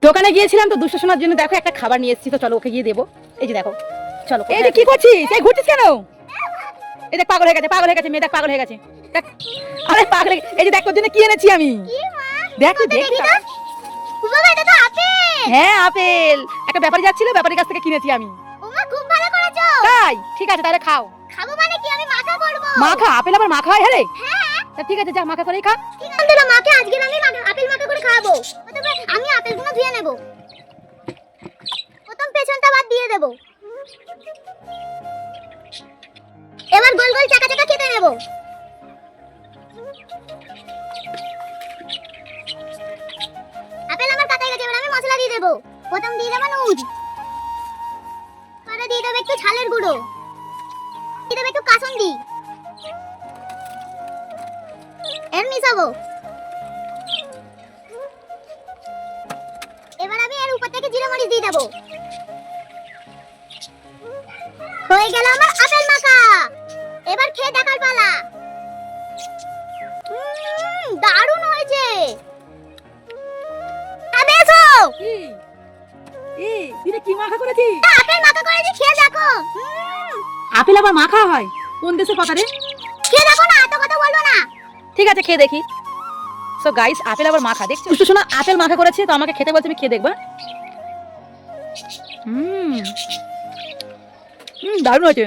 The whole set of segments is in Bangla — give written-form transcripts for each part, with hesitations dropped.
দোকানে গিয়েছিলাম তো দুষ্টু শোনার জন্য, দেখো একটা খাবার নিয়ে এসেছি, তো চলো ওকে গিয়ে দেবো। এই যে দেখো, চলো। এই যে কি করছিস, এই ঘুরছিস কেন? এই দেখ পাগল হয়ে গেছে, পাগল হয়ে গেছে, মেয়ে দেখ পাগল হয়ে গেছে। দেখ, আরে পাগল হয়ে, এই যে দেখ তোর জন্য কি এনেছি আমি। দেখ তুই দেখ। বাবা এটা তো আপেল। হ্যাঁ আপেল, একটা ব্যাপারী যাচ্ছিল, ব্যাপারীর কাছ থেকে কিনেছি আমি। ওমা খুব ভালো করেছো। তাই ঠিক আছে, তাহলে খাও। খাবো মানে কি, আমি মাখা করব। মাখা? আপেল আবার মাখা হয়? হ্যাঁ হ্যাঁ তা ঠিক আছে, যা মাখা করেই খা। ঠিক আছে না, মাকে আজকে আমি আপেল মাখা করে খাওয়াবো। প্রথমে আমি আপেলগুলো ধুয়ে নেব। প্রথম পেছনটা বাদ দিয়ে দেব। এবার গোল গোল চাকা চাকা কেটে নেব। আপেল আমার কাটা গেছে, এবার আমি মশলা দিয়ে দেব। প্রথম দিয়ে দেব নুন, পরে দিয়ে দেব একটু ঝালের গুঁড়ো, দিয়ে দেব একটু কাসুন্দি, এর মিশাবো। এবার আমি এর উপর থেকে জিরে মরিচ দিয়ে দেব। হয়ে গেল আমার আপেল মাখা। এবার খেয়ে দেখার পালা। দারুণ হয়েছে। আবে এসো। কি তুই কি মাখা করেছিস? আপেল মাখা করেছি, খেয়ে দেখো। আপেল আবার মাখা হয়? কোন দেশের কথা রে? খেয়ে দেখো না, এত কথা বলবো না। ঠিক আছে, খেয়ে দেখি। সো গাইস, আপেল আবার মাখা দেখছো? দুষ্টু শোনা আপেল মাখা করেছে, তো আমাকে খেতে বলছে, আমি খেয়ে দেখবা। দারুণ হয়েছে।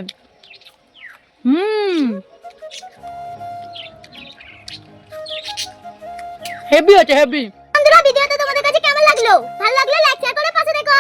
হেভি হয়েছে, হেভি। বন্ধুরা, ভিডিওটা তোমাদের কাছে কেমন লাগলো? ভালো লাগলে লাইক শেয়ার করে পাশে থেকো।